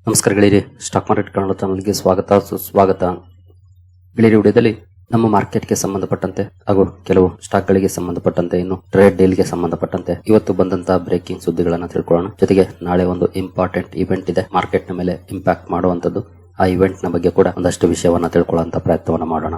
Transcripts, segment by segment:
ನಮಸ್ಕಾರ ಗೆಳೆಯರಿ, stock market Kannada ಚಾನಲ್ಗೆ ಸ್ವಾಗತ ಸುಸ್ವಾಗತ. ಗೆಳೆಯರಿ, ವಿಡಿಯೋದಲ್ಲಿ ನಮ್ಮ ಮಾರ್ಕೆಟ್ಗೆ ಸಂಬಂಧಪಟ್ಟಂತೆ ಹಾಗೂ ಕೆಲವು ಸ್ಟಾಕ್ಗಳಿಗೆ ಸಂಬಂಧಪಟ್ಟಂತೆ, ಇನ್ನು ಟ್ರೇಡ್ ಡೀಲ್ಗೆ ಸಂಬಂಧಪಟ್ಟಂತೆ ಇವತ್ತು ಬಂದಂತಹ ಬ್ರೇಕಿಂಗ್ ಸುದ್ದಿಗಳನ್ನ ತಿಳ್ಕೊಳ್ಳೋಣ. ಜೊತೆಗೆ ನಾಳೆ ಒಂದು ಇಂಪಾರ್ಟೆಂಟ್ ಇವೆಂಟ್ ಇದೆ ಮಾರ್ಕೆಟ್ ನ ಮೇಲೆ ಇಂಪ್ಯಾಕ್ಟ್ ಮಾಡುವಂತದ್ದು. ಆ ಇವೆಂಟ್ ನ ಬಗ್ಗೆ ಕೂಡ ಒಂದಷ್ಟು ವಿಷಯವನ್ನ ತಿಳ್ಕೊಳ್ಳುವಂತ ಪ್ರಯತ್ನವನ್ನ ಮಾಡೋಣ.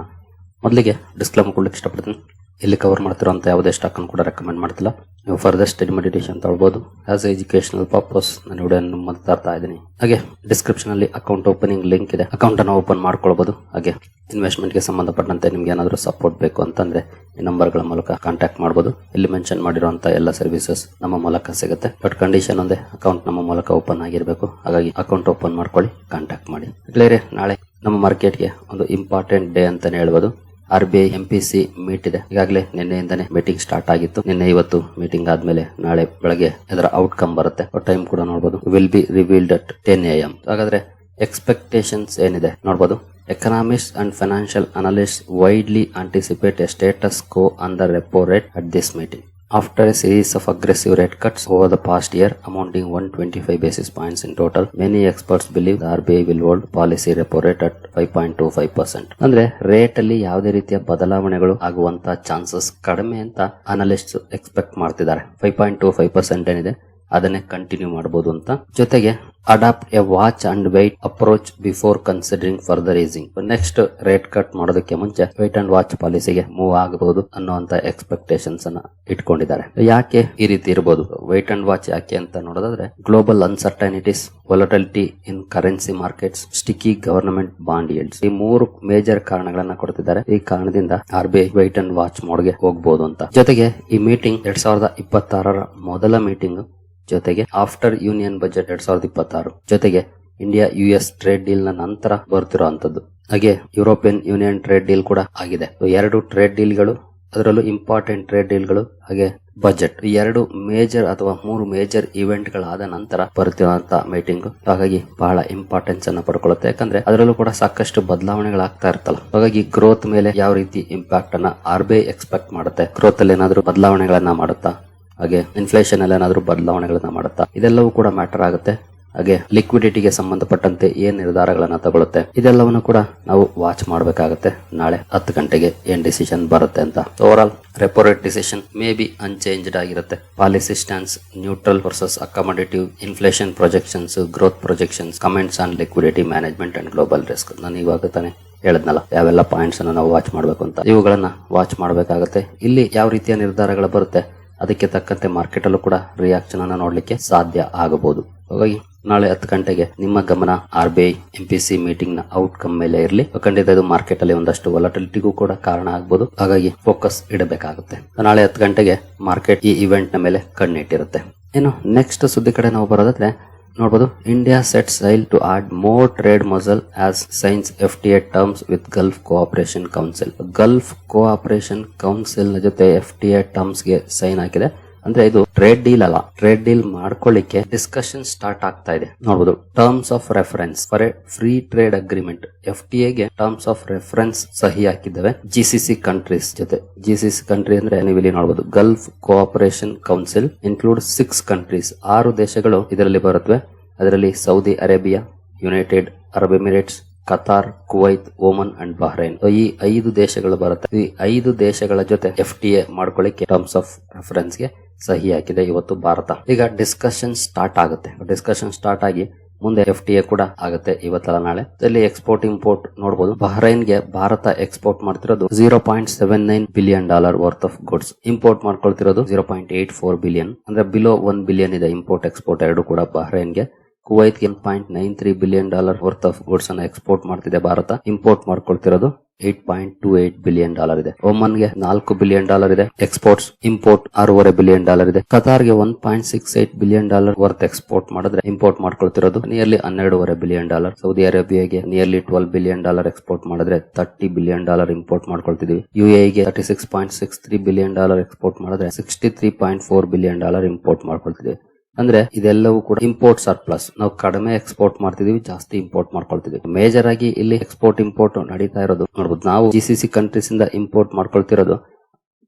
ಮೊದಲಿಗೆ ಡಿಸ್ಕ್ಲೇಮರ್ ಕೊಡ್ಲಿಕ್ಕೆ ಇಷ್ಟಪಡ್ತೀನಿ. ಇಲ್ಲಿ ಕವರ್ ಮಾಡ್ತಿರುವಂತ ಯಾವುದೇ ಸ್ಟಾಕ್ ಅನ್ನು ಕೂಡ ರೆಕಮೆಂಡ್ ಮಾಡ್ತಿಲ್ಲ. ನೀವು ಫರ್ದರ್ ಸ್ಟಡಿ ಮೆಡಿಟೇಷನ್ ತಗೊಳ್ಬಹುದು. ಆಸ್ ಎಜುಕೇಶನಲ್ ಪರ್ಪಸ್ ನಾನು ವಿಡಿಯೋವನ್ನು ಮಾತಾಡ್ತಾ ಇದ್ದೀನಿ. ಹಾಗೆ ಡಿಸ್ಕ್ರಿಪ್ಷನ್ ಅಲ್ಲಿ ಅಕೌಂಟ್ ಓಪನಿಂಗ್ ಲಿಂಕ್ ಇದೆ, ಅಕೌಂಟ್ ಅನ್ನು ಓಪನ್ ಮಾಡ್ಕೊಳ್ಬಹುದು. ಹಾಗೆ ಇನ್ವೆಸ್ಟ್ಮೆಂಟ್ ಗೆ ಸಂಬಂಧಪಟ್ಟಂತೆ ನಿಮ್ಗೆ ಏನಾದರೂ ಸಪೋರ್ಟ್ ಬೇಕು ಅಂತಂದ್ರೆ ಈ ನಂಬರ್ಗಳ ಮೂಲಕ ಕಾಂಟ್ಯಾಕ್ಟ್ ಮಾಡಬಹುದು. ಇಲ್ಲಿ ಮೆನ್ಷನ್ ಮಾಡಿರುವಂತಹ ಎಲ್ಲ ಸರ್ವಿಸಸ್ ನಮ್ಮ ಮೂಲಕ ಸಿಗುತ್ತೆ. ಬಟ್ ಕಂಡೀಷನ್ ಒಂದೇ, ಅಕೌಂಟ್ ನಮ್ಮ ಮೂಲಕ ಓಪನ್ ಆಗಿರಬೇಕು. ಹಾಗಾಗಿ ಅಕೌಂಟ್ ಓಪನ್ ಮಾಡ್ಕೊಳ್ಳಿ, ಕಾಂಟ್ಯಾಕ್ಟ್ ಮಾಡಿ. ಕ್ಲಿಯರ್? ನಾಳೆ ನಮ್ಮ ಮಾರ್ಕೆಟ್ಗೆ ಒಂದು ಇಂಪಾರ್ಟೆಂಟ್ ಡೇ ಅಂತಾನೆ ಹೇಳ್ಬೋದು. RBI MPC ಮೀಟ್ ಇದೆ. ಈಗಾಗಲೇ ನಿನ್ನೆಯಿಂದಾನೆ ಮೀಟಿಂಗ್ ಸ್ಟಾರ್ಟ್ ಆಗಿತ್ತು. ನಿನ್ನೆ ಇವತ್ತು ಮೀಟಿಂಗ್ ಆದ್ಮೇಲೆ ನಾಳೆ ಬೆಳಗ್ಗೆ ಇದರ ಔಟ್ಕಮ್ ಬರುತ್ತೆ. ಟೈಮ್ ಕೂಡ ನೋಡಬಹುದು. Will be revealed at 10 AM. ಹಾಗಾದ್ರೆ ಎಕ್ಸ್ಪೆಕ್ಟೇಷನ್ಸ್ ಏನಿದೆ ನೋಡಬಹುದು. Economists and financial analysts widely anticipate a status quo on the repo rate at this meeting. After a series of aggressive rate cuts over the past year amounting 125 basis points in total, many experts believe the RBI will hold policy repo rate at 5.25%. ಅಂದ್ರೆ rate ಅಲ್ಲಿ ಯಾವುದೇ ರೀತಿಯ ಬದಲಾವಣೆಗಳು ಆಗುವಂತ chances ಕಡಿಮೆ ಅಂತ analyst expect ಮಾಡ್ತಿದ್ದಾರೆ. 5.25% ಏನಿದೆ ಅದನ್ನೇ ಕಂಟಿನ್ಯೂ ಮಾಡಬಹುದು ಅಂತ. ಜೊತೆಗೆ adopt a watch and wait approach before considering further easing. Next rate cut ಮಾಡೋದಕ್ಕೆ ಮುಂಚೆ ವೈಟ್ ಅಂಡ್ ವಾಚ್ ಪಾಲಿಸಿಗೆ ಮೂವ್ ಆಗಬಹುದು ಅನ್ನುವಂತ ಎಕ್ಸ್ಪೆಕ್ಟೇಷನ್ಸ್ ಅನ್ನ ಇಟ್ಕೊಂಡಿದ್ದಾರೆ. ಯಾಕೆ ಈ ರೀತಿ ಇರಬಹುದು? ವೈಟ್ ಅಂಡ್ ವಾಚ್ ಯಾಕೆ ಅಂತ ನೋಡೋದಾದ್ರೆ, global uncertainties, volatility in currency markets, sticky government bond yields, ಈ ಮೂರು ಮೇಜರ್ ಕಾರಣಗಳನ್ನ ಕೊಡ್ತಿದ್ದಾರೆ. ಈ ಕಾರಣದಿಂದ RBI ವೈಟ್ ಅಂಡ್ ವಾಚ್ ಮೋಡ್ಗೆ ಹೋಗಬಹುದು ಅಂತ. ಜೊತೆಗೆ ಈ ಮೀಟಿಂಗ್ 2026ರ ಮೊದಲ ಮೀಟಿಂಗ್, ಜೊತೆಗೆ ಆಫ್ಟರ್ ಯೂನಿಯನ್ ಬಜೆಟ್ 2026, ಜೊತೆಗೆ ಇಂಡಿಯಾ US ಟ್ರೇಡ್ ಡೀಲ್ ನ ನಂತರ ಬರ್ತಿರುವಂತದ್ದು. ಹಾಗೆ ಯುರೋಪಿಯನ್ ಯೂನಿಯನ್ ಟ್ರೇಡ್ ಡೀಲ್ ಕೂಡ ಆಗಿದೆ. ಎರಡು ಟ್ರೇಡ್ ಡೀಲ್ಗಳು, ಅದರಲ್ಲೂ ಇಂಪಾರ್ಟೆಂಟ್ ಟ್ರೇಡ್ ಡೀಲ್ಗಳು, ಹಾಗೆ ಬಜೆಟ್, ಎರಡು ಮೇಜರ್ ಅಥವಾ ಮೂರು ಮೇಜರ್ ಇವೆಂಟ್ ಗಳಾದ ನಂತರ ಬರ್ತಿರುವಂತ ಮೀಟಿಂಗ್. ಹಾಗಾಗಿ ಬಹಳ ಇಂಪಾರ್ಟೆನ್ಸ್ ಅನ್ನ ಪಡ್ಕೊಳ್ಳುತ್ತೆ. ಯಾಕಂದ್ರೆ ಅದರಲ್ಲೂ ಕೂಡ ಸಾಕಷ್ಟು ಬದಲಾವಣೆಗಳಾಗ್ತಾ ಇರ್ತಲ್ಲ. ಹಾಗಾಗಿ ಗ್ರೋತ್ ಮೇಲೆ ಯಾವ ರೀತಿ ಇಂಪ್ಯಾಕ್ಟ್ ಅನ್ನ RBI ಎಕ್ಸ್ಪೆಕ್ಟ್ ಮಾಡುತ್ತೆ, ಗ್ರೋತ್ ಅಲ್ಲಿ ಏನಾದ್ರು ಬದಲಾವಣೆಗಳನ್ನ ಮಾಡುತ್ತಾ, ಹಾಗೆ ಇನ್ಫ್ಲೇಷನ್ ಅಲ್ಲಿ ಏನಾದ್ರು ಬದಲಾವಣೆಗಳನ್ನ ಮಾಡುತ್ತಾ, ಇದೆಲ್ಲವೂ ಕೂಡ ಮ್ಯಾಟರ್ ಆಗುತ್ತೆ. ಹಾಗೆ ಲಿಕ್ವಿಡಿಟಿಗೆ ಸಂಬಂಧಪಟ್ಟಂತೆ ಏನ್ ನಿರ್ಧಾರಗಳನ್ನ ತಗೊಳುತ್ತೆ, ಇದೆಲ್ಲವನ್ನು ಕೂಡ ನಾವು ವಾಚ್ ಮಾಡಬೇಕಾಗುತ್ತೆ. ನಾಳೆ 10 ಗಂಟೆಗೆ ಏನ್ ಡಿಸಿಷನ್ ಬರುತ್ತೆ ಅಂತ. Overall repo rate decision may be unchanged ಆಗಿರುತ್ತೆ. Policy stance neutral versus accommodative, inflation projections, growth projections, comments on liquidity management and global risk. ನಾನು ಇವಾಗ ತಾನೆ ಹೇಳದ್ನಲ್ಲ ಯಾವೆಲ್ಲ ಪಾಯಿಂಟ್ಸ್ ಅನ್ನ ನಾವು ವಾಚ್ ಮಾಡಬೇಕು ಅಂತ. ಇವುಗಳನ್ನ ವಾಚ್ ಮಾಡಬೇಕಾಗುತ್ತೆ. ಇಲ್ಲಿ ಯಾವ ರೀತಿಯ ನಿರ್ಧಾರಗಳು ಬರುತ್ತೆ ಅದಕ್ಕೆ ತಕ್ಕಂತೆ ಮಾರ್ಕೆಟ್ ಅಲ್ಲೂ ಕೂಡ ರಿಯಾಕ್ಷನ್ ಅನ್ನ ನೋಡ್ಲಿಕ್ಕೆ ಸಾಧ್ಯ ಆಗಬಹುದು. ಹಾಗಾಗಿ ನಾಳೆ 10 ಗಂಟೆಗೆ ನಿಮ್ಮ ಗಮನ RBI MPC ಮೀಟಿಂಗ್ ನ ಔಟ್ಕಮ್ ಮೇಲೆ ಇರಲಿ. ಖಂಡಿತ ಇದು ಮಾರ್ಕೆಟ್ ಅಲ್ಲಿ ಒಂದಷ್ಟು ವೊಲಟಿಲಿಟಿಗೂ ಕೂಡ ಕಾರಣ ಆಗಬಹುದು. ಹಾಗಾಗಿ ಫೋಕಸ್ ಇಡಬೇಕಾಗುತ್ತೆ. ನಾಳೆ 10 ಗಂಟೆಗೆ ಮಾರ್ಕೆಟ್ ಈ ಇವೆಂಟ್ ನ ಮೇಲೆ ಕಣ್ಣಿಟ್ಟಿರುತ್ತೆ. ಇನ್ನು ನೆಕ್ಸ್ಟ್ ಸುದ್ದಿ ಕಡೆ ನಾವು ಬರೋದಾದ್ರೆ ನೋಡಬಹುದು. India set sail to add more trade muscle as signs FTA terms with Gulf Cooperation Council. Gulf Cooperation Council ನ ಜೊತೆ FTA ಟರ್ಮ್ಸ್ ಗೆ ಸೈನ್ ಹಾಕಿದೆ. ಅಂದ್ರೆ ಇದು ಟ್ರೇಡ್ ಡೀಲ್ ಅಲ್ಲ, ಟ್ರೇಡ್ ಡೀಲ್ ಮಾಡ್ಕೊಳ್ಳಿಕ್ಕೆ ಡಿಸ್ಕಷನ್ ಸ್ಟಾರ್ಟ್ ಆಗ್ತಾ ಇದೆ. ನೋಡಬಹುದು. Terms of reference for a free trade agreement, FTA ಗೆ ಟರ್ಮ್ಸ್ ಆಫ್ ರೆಫರೆನ್ಸ್ ಸಹಿ ಹಾಕಿದ್ದೇವೆ GCC ಕಂಟ್ರೀಸ್ ಜೊತೆ. GCC ಕಂಟ್ರಿ ಅಂದ್ರೆ ನೀವು ಇಲ್ಲಿ ನೋಡಬಹುದು, Gulf Cooperation council include 6 countries, 6 ದೇಶಗಳು ಇದರಲ್ಲಿ ಬರುತ್ತವೆ. ಅದರಲ್ಲಿ Saudi Arabia, United Arab Emirates, Qatar, Kuwait, Oman and Bahrain. ಈ 5 ದೇಶಗಳು ಬರುತ್ತೆ. ಈ 5 ದೇಶಗಳ ಜೊತೆ FTA ಮಾಡ್ಕೊಳ್ಳಿಕ್ಕೆ ಟರ್ಮ್ಸ್ ಆಫ್ ರೆಫರೆನ್ಸ್ ಗೆ ಸಹಿ ಹಾಕಿದೆ ಇವತ್ತು ಭಾರತ. ಈಗ ಡಿಸ್ಕಷನ್ ಸ್ಟಾರ್ಟ್ ಆಗುತ್ತೆ. ಡಿಸ್ಕಷನ್ ಸ್ಟಾರ್ಟ್ ಆಗಿ ಮುಂದೆ FTA ಕೂಡ ಆಗುತ್ತೆ ಇವತ್ತಲ್ಲ ನಾಳೆ. ಇಲ್ಲಿ ಎಕ್ಸ್ಪೋರ್ಟ್ ಇಂಪೋರ್ಟ್ ನೋಡಬಹುದು. ಬಹ್ರೈನ್ಗೆ ಭಾರತ ಎಕ್ಸ್ಪೋರ್ಟ್ ಮಾಡ್ತಿರೋದು $0.79 billion worth of goods. Import ಮಾಡ್ಕೊಳ್ತಿರೋದು 0.84 ಬಿಲಿಯನ್, ಅಂದ್ರೆ ಬಿಲೋ 1 ಬಿಲಿಯನ್ ಇದೆ ಇಂಪೋರ್ಟ್ ಎಕ್ಸ್ಪೋರ್ಟ್ ಎರಡು ಕೂಡ ಬಹ್ರೈನ್ಗೆ. ಕುವೈತ್ಗೆ $0.93 ಬಿಲಿಯನ್ ವರ್ತ್ ಆಫ್ ಗುಡ್ಸ್ ಅನ್ನ ಎಕ್ಸ್ಪೋರ್ಟ್ ಮಾಡ್ತಿದೆ ಭಾರತ. ಇಂಪೋರ್ಟ್ ಮಾಡ್ಕೊಳ್ತಿರೋದು $8.28 ಬಿಲಿಯನ್ ಇದೆ. ಒಮನ್ಗೆ $4 ಬಿಲಿಯನ್ ಇದೆ ಎಕ್ಸ್ಪೋರ್ಟ್ಸ್. ಇಂಪೋರ್ಟ್ $6.5 ಬಿಲಿಯನ್ ಇದೆ. ಕತಾರ್ಗೆ $1.68 ಬಿಲಿಯನ್ ವರ್ತ್ ಎಕ್ಸ್ಪೋರ್ಟ್ ಮಾಡಿದ್ರೆ ಇಂಪೋರ್ಟ್ ಮಾಡ್ಕೊಳ್ತಿರೋದು ನಿಯರ್ಲಿ $12.5 ಬಿಲಿಯನ್. ಸೌದಿ ಅರೇಬಿಯಾಗೆ ನಿಯರ್ಲಿ $12 ಬಿಲಿಯನ್ ಎಕ್ಸ್ಪೋರ್ಟ್ ಮಾಡಿದ್ರೆ $30 ಬಿಲಿಯನ್ ಇಂಪೋರ್ಟ್ ಮಾಡ್ಕೊಳ್ತಿದೀವಿ. UAE ಗೆ $36.63 ಬಿಲಿಯನ್ ಎಕ್ಸ್ಪೋರ್ಟ್ ಮಾಡಿದ್ರೆ $63.4 ಬಿಲಿಯನ್ ಇಂಪೋರ್ಟ್ ಮಾಡ್ಕೊಳ್ತಿದೀವಿ. ಅಂದ್ರೆ ಇದೆಲ್ಲವೂ ಕೂಡ ಇಂಪೋರ್ಟ್ ಸರ್ಪ್ಲಸ್. ನಾವು ಕಡಿಮೆ ಎಕ್ಸ್ಪೋರ್ಟ್ ಮಾಡ್ತಿದೀವಿ, ಜಾಸ್ತಿ ಇಂಪೋರ್ಟ್ ಮಾಡ್ಕೊಳ್ತಿದೀವಿ. ಮೇಜರ್ ಆಗಿ ಇಲ್ಲಿ ಎಕ್ಸ್ಪೋರ್ಟ್ ಇಂಪೋರ್ಟ್ ನಡೀತಾ ಇರೋದು ನೋಡಬಹುದು. ನಾವು GCC ಕಂಟ್ರೀಸ್ ಇಂದ ಇಂಪೋರ್ಟ್ ಮಾಡ್ಕೊಳ್ತಿರೋದು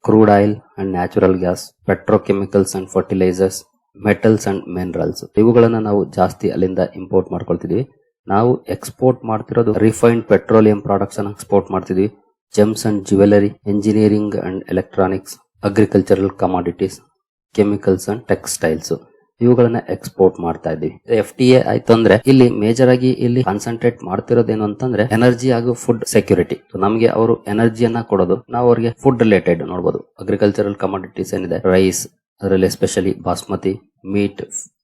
crude oil and natural gas, petrochemicals and fertilizers, metals and minerals ಇವುಗಳನ್ನ ನಾವು ಜಾಸ್ತಿ ಅಲ್ಲಿಂದ ಇಂಪೋರ್ಟ್ ಮಾಡ್ಕೊಳ್ತಿದ್ವಿ. ನಾವು ಎಕ್ಸ್ಪೋರ್ಟ್ ಮಾಡ್ತಿರೋದು ರಿಫೈನ್ಡ್ ಪೆಟ್ರೋಲಿಯಂ ಪ್ರಾಡಕ್ಟ್ಸ್ ಅನ್ನ ಎಕ್ಸ್ಪೋರ್ಟ್ ಮಾಡ್ತಿದ್ವಿ. Gems and jewellery, engineering and electronics, agricultural commodities, chemicals and textiles ಇವುಗಳನ್ನ ಎಕ್ಸ್ಪೋರ್ಟ್ ಮಾಡ್ತಾ ಇದ್ವಿ. FTA ಆಯ್ತು ಅಂದ್ರೆ ಇಲ್ಲಿ ಮೇಜರ್ ಆಗಿ ಇಲ್ಲಿ ಕಾನ್ಸಂಟ್ರೇಟ್ ಮಾಡ್ತಿರೋದೇನು ಅಂತಂದ್ರೆ ಎನರ್ಜಿ ಹಾಗೂ ಫುಡ್ ಸೆಕ್ಯೂರಿಟಿ. ನಮಗೆ ಅವರು ಎನರ್ಜಿಯನ್ನ ಕೊಡೋದು, ನಾವು ಅವ್ರಿಗೆ ಫುಡ್ ರಿಲೇಟೆಡ್ ನೋಡಬಹುದು. ಅಗ್ರಿಕಲ್ಚರಲ್ ಕಮಾಡಿಟೀಸ್ ಏನಿದೆ, ರೈಸ್, ಅದರಲ್ಲಿ especially basmati, meet,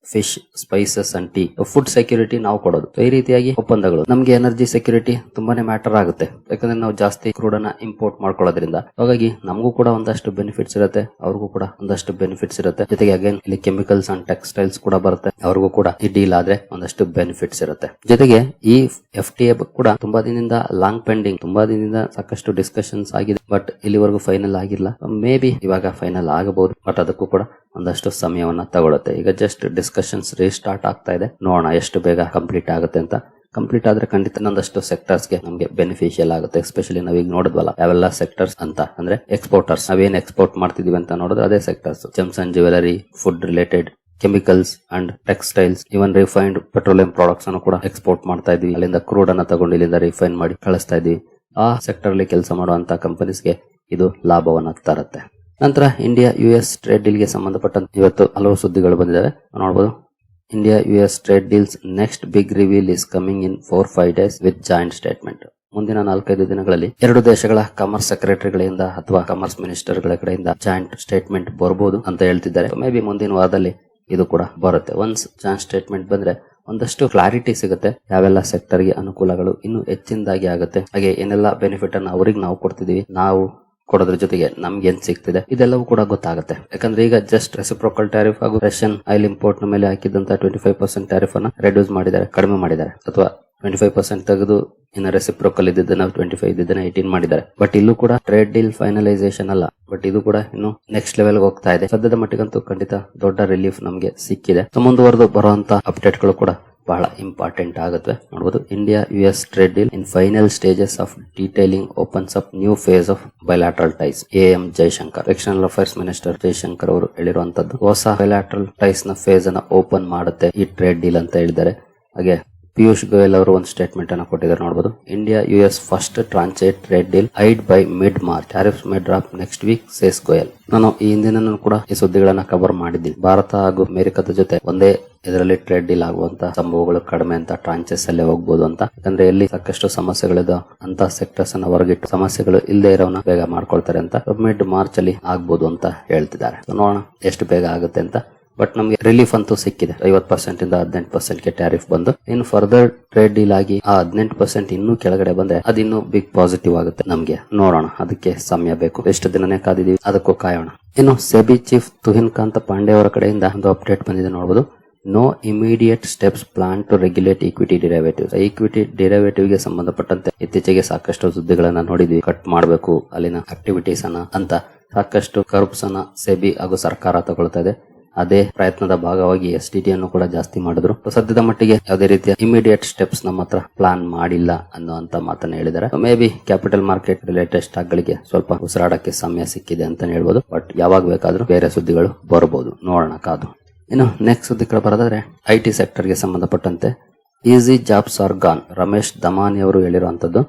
fish, spices and tea, food security ನಾವು ಕೊಡೋದು. ಈ ರೀತಿಯಾಗಿ ಒಪ್ಪಂದಗಳು ನಮಗೆ ಎನರ್ಜಿ ಸೆಕ್ಯೂರಿಟಿ ತುಂಬಾನೇ ಮ್ಯಾಟರ್ ಆಗುತ್ತೆ, ಯಾಕಂದ್ರೆ ನಾವು ಜಾಸ್ತಿ ಕ್ರೂಡ್ ಅನ್ನ ಇಂಪೋರ್ಟ್ ಮಾಡ್ಕೊಳ್ಳೋದ್ರಿಂದ. ಹಾಗಾಗಿ ನಮಗೂ ಕೂಡ ಒಂದಷ್ಟು ಬೆನಿಫಿಟ್ಸ್ ಇರುತ್ತೆ, ಅವ್ರಿಗೂ ಕೂಡ ಒಂದಷ್ಟು ಬೆನಿಫಿಟ್ಸ್ ಇರುತ್ತೆ. ಜೊತೆಗೆ ಅಗೇನ್ ಇಲ್ಲಿ ಕೆಮಿಕಲ್ಸ್ ಅಂಡ್ ಟೆಕ್ಸ್ಟೈಲ್ಸ್ ಕೂಡ ಬರುತ್ತೆ, ಅವ್ರಿಗೂ ಕೂಡ ಈ ಡೀಲ್ ಆದ್ರೆ ಒಂದಷ್ಟು ಬೆನಿಫಿಟ್ಸ್ ಇರುತ್ತೆ. ಜೊತೆಗೆ ಈ FTA ಕೂಡ ತುಂಬಾ ದಿನದಿಂದ ಲಾಂಗ್ ಪೆಂಡಿಂಗ್, ತುಂಬಾ ದಿನದಿಂದ ಸಾಕಷ್ಟು ಡಿಸ್ಕಷನ್ಸ್ ಆಗಿದೆ, ಬಟ್ ಇಲ್ಲಿವರೆಗೂ ಫೈನಲ್ ಆಗಿಲ್ಲ. ಮೇ ಬಿ ಇವಾಗ ಫೈನಲ್ ಆಗಬಹುದು, ಬಟ್ ಅದಕ್ಕೂ ಕೂಡ ಒಂದಷ್ಟು ಸಮಯವನ್ನ ತಗೊಳುತ್ತೆ. ಈಗ ಜಸ್ಟ್ ಡಿಸ್ಕಷನ್ಸ್ ರೀಸ್ಟಾರ್ಟ್ ಆಗ್ತಾ ಇದೆ, ನೋಡೋಣ ಎಷ್ಟು ಬೇಗ ಕಂಪ್ಲೀಟ್ ಆಗುತ್ತೆ ಅಂತ. ಕಂಪ್ಲೀಟ್ ಆದ್ರೆ ಖಂಡಿತ ಒಂದಷ್ಟು ಸೆಕ್ಟರ್ಸ್ ಗೆ ನಮಗೆ ಬೆನಿಫಿಷಿಯಲ್ ಆಗುತ್ತೆ. ಎಸ್ಪೆಷಲಿ ನಾವೀಗ ನೋಡಿದ್ವಲ್ಲ ಯಾವೆಲ್ಲ ಸೆಕ್ಟರ್ಸ್ ಅಂತ, ಅಂದ್ರೆ ಎಕ್ಸ್ಪೋರ್ಟರ್ಸ್, ನಾವೇನ್ ಎಕ್ಸ್ಪೋರ್ಟ್ ಮಾಡ್ತಿದೀವಿ ಅಂತ ನೋಡಿದ್ರೆ ಅದೇ sectors. Gems and jewellery, food related, chemicals and textiles, even refined petroleum products ಅನ್ನು ಕೂಡ ಎಕ್ಸ್ಪೋರ್ಟ್ ಮಾಡ್ತಾ ಇದ್ವಿ. ಅಲ್ಲಿಂದ ಕ್ರೂಡ್ ಅನ್ನ ತಗೊಂಡು ಇಲ್ಲಿಂದ ರಿಫೈನ್ ಮಾಡಿ ಕಳಿಸ್ತಾ ಇದ್ವಿ. ಆ ಸೆಕ್ಟರ್ ಅಲ್ಲಿ ಕೆಲಸ ಮಾಡುವಂತ ಕಂಪನೀಸ್ಗೆ ಇದು ಲಾಭವನ್ನ ತರುತ್ತೆ. ನಂತರ ಇಂಡಿಯಾ US ಟ್ರೇಡ್ ಡೀಲ್ ಗೆ ಸಂಬಂಧಪಟ್ಟಂತೆ ಇವತ್ತು ಹಲವು ಸುದ್ದಿಗಳು ಬಂದಿದ್ದಾವೆ, ನೋಡಬಹುದು. India US trade deals next big reveal is coming in 4-5 days with joint statement. ಮುಂದಿನ 4-5 ದಿನಗಳಲ್ಲಿ ಎರಡು ದೇಶಗಳ ಕಾಮರ್ಸ್ ಸೆಕ್ರೆಟರಿಗಳಿಂದ ಅಥವಾ ಕಾಮರ್ಸ್ ಮಿನಿಸ್ಟರ್ಗಳ ಕಡೆಯಿಂದ ಜಾಯಿಂಟ್ ಸ್ಟೇಟ್ಮೆಂಟ್ ಬರಬಹುದು ಅಂತ ಹೇಳ್ತಿದ್ದಾರೆ. ಮೇ ಬಿ ಮುಂದಿನ ವಾರದಲ್ಲಿ ಇದು ಕೂಡ ಬರುತ್ತೆ. ಒನ್ಸ್ ಜಾಯಿಂಟ್ ಸ್ಟೇಟ್ಮೆಂಟ್ ಬಂದ್ರೆ ಒಂದಷ್ಟು ಕ್ಲಾರಿಟಿ ಸಿಗುತ್ತೆ, ಯಾವೆಲ್ಲ ಸೆಕ್ಟರ್ ಗೆ ಅನುಕೂಲಗಳು ಇನ್ನೂ ಹೆಚ್ಚಿನದಾಗಿ ಆಗುತ್ತೆ, ಹಾಗೆ ಏನೆಲ್ಲ ಬೆನಿಫಿಟ್ ಅನ್ನು ಅವ್ರಿಗೆ ನಾವು ಕೊಡ್ತಿದೀವಿ, ನಾವು ಕೊಡೋದ್ರ ಜೊತೆಗೆ ನಮ್ಗೆ ಏನ್ ಸಿಗ್ತಿದೆ ಇದೆಲ್ಲವೂ ಕೂಡ ಗೊತ್ತಾಗುತ್ತೆ. ಯಾಕಂದ್ರೆ ಈಗ ಜಸ್ಟ್ ರೆಸಿಪ್ರೋಕಲ್ ಟ್ಯಾರಿಫ್ ಹಾಗೂ ರಷ್ಯನ್ ಆಯಿಲ್ ಇಂಪೋರ್ಟ್ ನ ಮೇಲೆ ಹಾಕಿದಂತ 25% ಟ್ಯಾರಿಫ್ ಅನ್ನ ರೆಡ್ಯೂಸ್ ಮಾಡಿದ್ದಾರೆ, ಕಡಿಮೆ ಮಾಡಿದ್ದಾರೆ, ಅಥವಾ 25% ತೆಗೆದು ಇನ್ನು ರೆಸಿಪ್ರೋಕಲ್ ಇದ್ದನ್ನ 25 ಇದ್ದನ್ನ 18 ಮಾಡಿದ್ದಾರೆ. ಬಟ್ ಇಲ್ಲೂ ಕೂಡ ಟ್ರೇಡ್ ಡೀಲ್ ಫೈನಲೈಸೇಷನ್ ಅಲ್ಲ, ಬಟ್ ಇದು ಕೂಡ ಇನ್ನು ನೆಕ್ಸ್ಟ್ ಲೆವೆಲ್ ಹೋಗ್ತಾ ಇದೆ. ಸದ್ಯದ ಮಟ್ಟಿಗಂತೂ ಖಂಡಿತ ದೊಡ್ಡ ರಿಲೀಫ್ ನಮಗೆ ಸಿಕ್ಕಿದೆ. ಮುಂದುವರೆದು ಬರುವಂತ ಅಪ್ಡೇಟ್ ಗಳು ಕೂಡ ಬಹಳ ಇಂಪಾರ್ಟೆಂಟ್ ಆಗುತ್ತೆ. ನೋಡಬಹುದು, India US trade deal in final stages of detailing opens up new phase of bilateral ties. AM Jaishankar, external affairs minister Jaishankar ಅವರು ಹೇಳಿರುವಂತದ್ದು, ಹೊಸ ಬೈಲಾಟ್ರಲ್ ಟೈಸ್ ನ ಫೇಸ್ ಅನ್ನ ಓಪನ್ ಮಾಡುತ್ತೆ ಈ ಟ್ರೇಡ್ ಡೀಲ್ ಅಂತ ಹೇಳಿದ್ದಾರೆ. ಹಾಗೆ ಪಿಯೂಷ್ ಗೋಯಲ್ ಅವರು ಒಂದು ಸ್ಟೇಟ್ಮೆಂಟ್ ಅನ್ನು ಕೊಟ್ಟಿದ್ದಾರೆ. ನೋಡಬಹುದು, India US first tranche trade deal eyed by mid March, tariffs may drop next week, says Goyal. ನಾನು ಈ ಹಿಂದಿನ ಕೂಡ ಈ ಸುದ್ದಿಗಳನ್ನ ಕವರ್ ಮಾಡಿದ್ದೀನಿ. ಭಾರತ ಹಾಗೂ ಅಮೆರಿಕದ ಜೊತೆ ಒಂದೇ ಇದರಲ್ಲಿ ಟ್ರೇಡ್ ಡೀಲ್ ಆಗುವಂತ ಸಂಭವಗಳು ಕಡಿಮೆ ಅಂತ, ಟ್ರಾನ್ಸೆಸ್ ಅಲ್ಲೇ ಹೋಗಬಹುದು ಅಂತ. ಯಾಕಂದ್ರೆ ಎಲ್ಲಿ ಸಾಕಷ್ಟು ಸಮಸ್ಯೆಗಳಿದೆ ಅಂತ ಸೆಕ್ಟರ್ಸ್ ಅನ್ನ ಹೊರಗಿಟ್ಟು ಸಮಸ್ಯೆಗಳು ಇಲ್ಲದೆ ಇರೋನ ಬೇಗ ಮಾಡ್ಕೊಳ್ತಾರೆ ಅಂತ, ಮಿಡ್ ಮಾರ್ಚ್ ಅಲ್ಲಿ ಆಗ್ಬಹುದು ಅಂತ ಹೇಳ್ತಿದ್ದಾರೆ. ನೋಡೋಣ ಎಷ್ಟು ಬೇಗ ಆಗುತ್ತೆ ಅಂತ. ಬಟ್ ನಮಗೆ ರಿಲೀಫ್ ಅಂತೂ ಸಿಕ್ಕಿದೆ. 50% ಇಂದ 18% ಗೆ ಟ್ಯಾರಿಫ್ ಬಂದು ಇನ್ನು ಫರ್ದರ್ ಟ್ರೇಡ್ ಡೀಲ್ ಆಗಿ ಆ 18% ಇನ್ನೂ ಕೆಳಗಡೆ ಬಂದ್ರೆ ಅದು ಇನ್ನೂ ಬಿಗ್ ಪಾಸಿಟಿವ್ ಆಗುತ್ತೆ ನಮ್ಗೆ. ನೋಡೋಣ, ಅದಕ್ಕೆ ಸಮಯ ಬೇಕು, ಎಷ್ಟು ದಿನನೇ ಕಾದಿದೀವಿ, ಅದಕ್ಕೂ ಕಾಯೋಣ. ಇನ್ನು ಸೆಬಿ ಚೀಫ್ ತುಹಿನ್ ಕಾಂತ್ ಪಾಂಡೆ ಅವರ ಕಡೆಯಿಂದ ಒಂದು ಅಪ್ಡೇಟ್ ಬಂದಿದೆ. ನೋಡಬಹುದು, no immediate steps plan to regulate equity derivative. Equity derivative ಗೆ ಸಂಬಂಧಪಟ್ಟಂತೆ ಇತ್ತೀಚೆಗೆ ಸಾಕಷ್ಟು ಸುದ್ದಿಗಳನ್ನ ನೋಡಿದ್ವಿ. ಕಟ್ ಮಾಡಬೇಕು ಅಲ್ಲಿನ ಆಕ್ಟಿವಿಟೀಸ್ ಅನ್ನ ಅಂತ ಸಾಕಷ್ಟು ಕರ್ಬ್ಸ್ ಅನ್ನ ಸೆಬಿ ಹಾಗೂ ಸರ್ಕಾರ ತಗೊಳ್ತಾ ಇದೆ. ಅದೇ ಪ್ರಯತ್ನದ ಭಾಗವಾಗಿ STT ಅನ್ನು ಕೂಡ ಜಾಸ್ತಿ ಮಾಡಿದ್ರು. ಸದ್ಯದ ಮಟ್ಟಿಗೆ ಯಾವುದೇ ರೀತಿಯ ಇಮಿಡಿಯೇಟ್ ಸ್ಟೆಪ್ಸ್ ನಮ್ಮ ಹತ್ರ ಪ್ಲಾನ್ ಮಾಡಿಲ್ಲ ಅನ್ನುವಂತ ಮಾತನ್ನ ಹೇಳಿದ್ದಾರೆ. May be capital market related stock ಗಳಿಗೆ ಸ್ವಲ್ಪ ಉಸಿರಾಡಕ್ಕೆ ಸಮಯ ಸಿಕ್ಕಿದೆ ಅಂತ ಹೇಳ್ಬೋದು. ಬಟ್ ಯಾವಾಗ ಬೇಕಾದ್ರೂ ಬೇರೆ ಸುದ್ದಿಗಳು ಬರಬಹುದು, ನೋಡೋಣ ಕಾದು. ಇನ್ನು ನೆಕ್ಸ್ಟ್ ಸುದ್ದಿ ಕಡೆ ಬರೋದಾದ್ರೆ IT ಸೆಕ್ಟರ್ ಗೆ ಸಂಬಂಧಪಟ್ಟಂತೆ easy jobs are gone, Ramesh Damani ಅವರು ಹೇಳಿರುವಂತದ್ದು.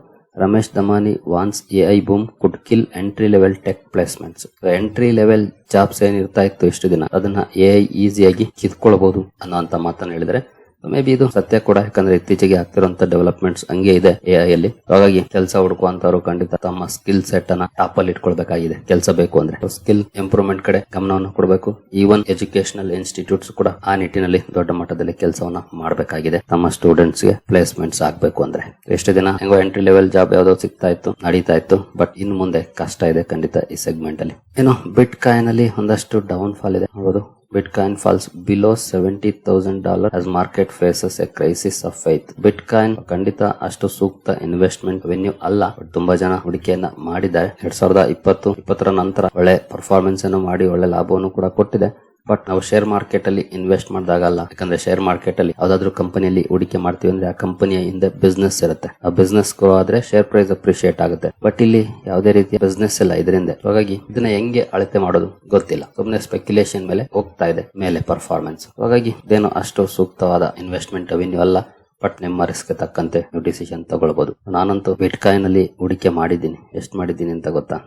Ramesh Damani warns AI boom could kill entry level tech placements. Entry level jobs ಏನಿರ್ತಾ ಇತ್ತು ಇಷ್ಟು ದಿನ, ಅದನ್ನ AI ಈಸಿಯಾಗಿ ಕಿತ್ಕೊಳ್ಬಹುದು ಅನ್ನೋಂತ ಮಾತನ್ನ ಹೇಳಿದರೆ ಮೇ ಬಿ ಇದು ಸತ್ಯ ಕೂಡ. ಯಾಕಂದ್ರೆ ಇತ್ತೀಚೆಗೆ ಆಗ್ತಿರುವಂತ ಡೆವಲಪ್ಮೆಂಟ್ಸ್ ಹಂಗೆ ಇದೆ AI ಅಲ್ಲಿ. ಹಾಗಾಗಿ ಕೆಲಸ ಹುಡುಕುವಂತವರು ಖಂಡಿತ ತಮ್ಮ ಸ್ಕಿಲ್ ಸೆಟ್ ಅನ್ನ ಟಾಪ್ ಅಲ್ಲಿ ಇಟ್ಕೊಳ್ಬೇಕಾಗಿದೆ. ಕೆಲಸ ಬೇಕು ಅಂದ್ರೆ ಸ್ಕಿಲ್ ಇಂಪ್ರೂವ್ಮೆಂಟ್ ಕಡೆ ಗಮನವನ್ನು ಕೊಡಬೇಕು. ಈವನ್ ಎಜುಕೇಶನಲ್ ಇನ್ಸ್ಟಿಟ್ಯೂಟ್ಸ್ ಕೂಡ ಆ ನಿಟ್ಟಿನಲ್ಲಿ ದೊಡ್ಡ ಮಟ್ಟದಲ್ಲಿ ಕೆಲಸವನ್ನ ಮಾಡಬೇಕಾಗಿದೆ. ತಮ್ಮ ಸ್ಟೂಡೆಂಟ್ಸ್ ಗೆ ಪ್ಲೇಸ್ಮೆಂಟ್ಸ್ ಆಗ್ಬೇಕು ಅಂದ್ರೆ. ಎಷ್ಟು ದಿನ ಹೆಂಗೋ ಎಂಟ್ರಿ ಲೆವೆಲ್ ಜಾಬ್ ಯಾವ್ದೋ ಸಿಗ್ತಾ ಇತ್ತು, ನಡೀತಾ ಇತ್ತು. ಬಟ್ ಇನ್ನು ಮುಂದೆ ಕಷ್ಟ ಇದೆ ಖಂಡಿತ ಈ ಸೆಗ್ಮೆಂಟ್ ಅಲ್ಲಿ. ಇನ್ನು ಬಿಟ್ ಕಾಯಿನ್ ಅಲ್ಲಿ ಒಂದಷ್ಟು ಡೌನ್ ಫಾಲ್ ಇದೆ. ನೋಡಬಹುದು, Bitcoin falls below $70,000 as market faces a crisis of faith. Bitcoin ಖಂಡಿತ ಅಷ್ಟು ಸೂಕ್ತ ಇನ್ವೆಸ್ಟ್ಮೆಂಟ್ ವೆನ್ಯೂ ಅಲ್ಲ. ತುಂಬಾ ಜನ ಹೂಡಿಕೆಯನ್ನ ಮಾಡಿದ್ದಾರೆ. 2020 ನಂತರ ಒಳ್ಳೆ ಪರ್ಫಾರ್ಮೆನ್ಸ್ ಅನ್ನು ಮಾಡಿ ಒಳ್ಳೆ ಲಾಭವನ್ನು ಕೂಡ ಕೊಟ್ಟಿದೆ. ಬಟ್ ನಾವು ಶೇರ್ ಮಾರ್ಕೆಟ್ ಅಲ್ಲಿ ಇನ್ವೆಸ್ಟ್ ಮಾಡಿದಾಗಲ್ಲ. ಯಾಕಂದ್ರೆ ಶೇರ್ ಮಾರ್ಕೆಟ್ ಅಲ್ಲಿ ಯಾವ್ದಾದ್ರು ಕಂಪನಿಯಲ್ಲಿ ಹೂಡಿಕೆ ಮಾಡ್ತೀವಿ ಅಂದ್ರೆ ಆ ಕಂಪನಿಯ ಹಿಂದೆ ಬಿಸ್ನೆಸ್ ಇರುತ್ತೆ. ಆ ಬಿಸ್ನೆಸ್ ಗ್ರೋ ಆದ್ರೆ ಶೇರ್ ಪ್ರೈಸ್ ಅಪ್ರಿಶಿಯೇಟ್ ಆಗುತ್ತೆ. ಬಟ್ ಇಲ್ಲಿ ಯಾವುದೇ ರೀತಿಯ ಬಿಸ್ನೆಸ್ ಇಲ್ಲ ಇದರಿಂದ. ಹಾಗಾಗಿ ಇದನ್ನ ಹೆಂಗೆ ಅಳತೆ ಮಾಡೋದು ಗೊತ್ತಿಲ್ಲ. ಸುಮ್ಮನೆ ಸ್ಪೆಕ್ಯುಲೇಷನ್ ಮೇಲೆ ಹೋಗ್ತಾ ಇದೆ ಮೇಲೆ ಪರ್ಫಾರ್ಮೆನ್ಸ್. ಹಾಗಾಗಿ ಇದೇನು ಅಷ್ಟು ಸೂಕ್ತವಾದ ಇನ್ವೆಸ್ಟ್ಮೆಂಟ್ ಅವೆನ್ಯೂ ಅಲ್ಲ. ಬಟ್ ನಿಮ್ಮ ರಿಸ್ಕ್ ತಕ್ಕಂತೆ ನೀವು ಡಿಸಿಷನ್ ತಗೊಳ್ಬಹುದು. ನಾನಂತೂ ಬಿಟ್ಕಾಯಿನ್ ಅಲ್ಲಿ ಹೂಡಿಕೆ ಮಾಡಿದ್ದೀನಿ. ಎಷ್ಟು ಮಾಡಿದ್ದೀನಿ ಅಂತ ಗೊತ್ತಾ?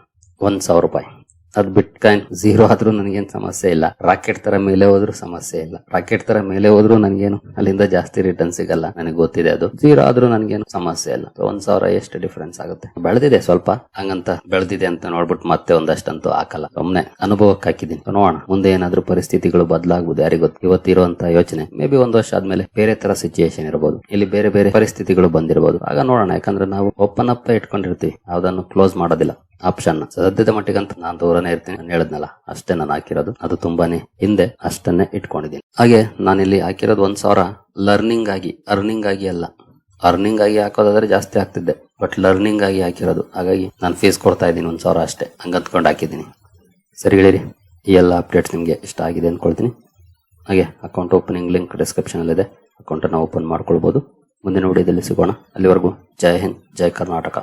1,000 ರೂಪಾಯಿ. ಅದು ಬಿಟ್ಕಾಯಿನ್ 0 ಆದ್ರೂ ನನಗೇನು ಸಮಸ್ಯೆ ಇಲ್ಲ. ರಾಕೆಟ್ ತರ ಮೇಲೆ ಹೋದ್ರೂ ಸಮಸ್ಯೆ ಇಲ್ಲ. ರಾಕೆಟ್ ತರ ಮೇಲೆ ಹೋದ್ರೂ ನನಗೇನು ಅಲ್ಲಿಂದ ಜಾಸ್ತಿ ರಿಟರ್ನ್ ಸಿಗಲ್ಲ. ನನಗೆ ಗೊತ್ತಿದೆ ಅದು. 0 ಆದ್ರೂ ನನಗೇನು ಸಮಸ್ಯೆ ಇಲ್ಲ. 1,000 ಎಷ್ಟು ಡಿಫರೆನ್ಸ್ ಆಗುತ್ತೆ. ಬೆಳೆದಿದೆ ಸ್ವಲ್ಪ, ಹಂಗಂತ ಬೆಳೆದಿದೆ ಅಂತ ನೋಡ್ಬಿಟ್ಟು ಮತ್ತೆ ಒಂದಷ್ಟಂತೂ ಹಾಕಲ್ಲ. ಸುಮ್ನೆ ಅನುಭವಕ್ಕೆ ಹಾಕಿದ್ದೀನಿ. ನೋಡೋಣ ಮುಂದೆ ಏನಾದ್ರೂ ಪರಿಸ್ಥಿತಿಗಳು ಬದಲಾಗಬಹುದು. ಯಾರಿಗ್ ಗೊತ್ತು. ಇವತ್ತಿರುವಂತ ಯೋಚನೆ ಮೇ ಬಿ 1 ವರ್ಷ ಆದ್ಮೇಲೆ ಬೇರೆ ತರ ಸಿಚುಯೇಷನ್ ಇರಬಹುದು. ಇಲ್ಲಿ ಬೇರೆ ಬೇರೆ ಪರಿಸ್ಥಿತಿಗಳು ಬಂದಿರಬಹುದು. ಆಗ ನೋಡೋಣ. ಯಾಕಂದ್ರೆ ನಾವು ಓಪನ್ ಅಪ್ ಇಟ್ಕೊಂಡಿರ್ತೀವಿ, ಯಾವ್ದನ್ನು ಕ್ಲೋಸ್ ಮಾಡೋದಿಲ್ಲ. ಆಪ್ಷನ್ ಸದ್ಯದ ಮಟ್ಟಿಗಂತ ನಾನು ದೂರನೇ ಇರ್ತೀನಿ. ನಾನು ಹೇಳದ್ನಲ್ಲ ಅಷ್ಟೇ ನಾನು ಹಾಕಿರೋದು. ಅದು ತುಂಬಾನೇ ಹಿಂದೆ ಅಷ್ಟನ್ನೇ ಇಟ್ಕೊಂಡಿದ್ದೀನಿ. ಹಾಗೆ ನಾನಿಲ್ಲಿ ಹಾಕಿರೋದು 1,000 ಲರ್ನಿಂಗ್ ಆಗಿ, ಅರ್ನಿಂಗ್ ಆಗಿ ಅಲ್ಲ. ಅರ್ನಿಂಗ್ ಆಗಿ ಹಾಕೋದಾದ್ರೆ ಜಾಸ್ತಿ ಆಗ್ತಿದ್ದೆ. ಬಟ್ ಲರ್ನಿಂಗ್ ಆಗಿ ಹಾಕಿರೋದು. ಹಾಗಾಗಿ ನಾನು ಫೀಸ್ ಕೊಡ್ತಾ ಇದ್ದೀನಿ 1,000 ಅಷ್ಟೇ. ಹಂಗಂತ್ಕೊಂಡು ಹಾಕಿದ್ದೀನಿ. ಸರಿ ಗೆಳೆಯರಿ, ಈ ಎಲ್ಲ ಅಪ್ಡೇಟ್ಸ್ ನಿಮಗೆ ಇಷ್ಟ ಆಗಿದೆ ಅನ್ಕೊಳ್ತೀನಿ. ಹಾಗೆ ಅಕೌಂಟ್ ಓಪನಿಂಗ್ ಲಿಂಕ್ ಡಿಸ್ಕ್ರಿಪ್ಷನ್ ಅಲ್ಲಿ ಇದೆ. ಅಕೌಂಟ್ ಅನ್ನು ಓಪನ್ ಮಾಡ್ಕೊಳ್ಬಹುದು. ಮುಂದಿನ ವಿಡಿಯೋದಲ್ಲಿ ಸಿಗೋಣ. ಅಲ್ಲಿವರೆಗೂ ಜೈ ಹಿಂದ್, ಜೈ ಕರ್ನಾಟಕ.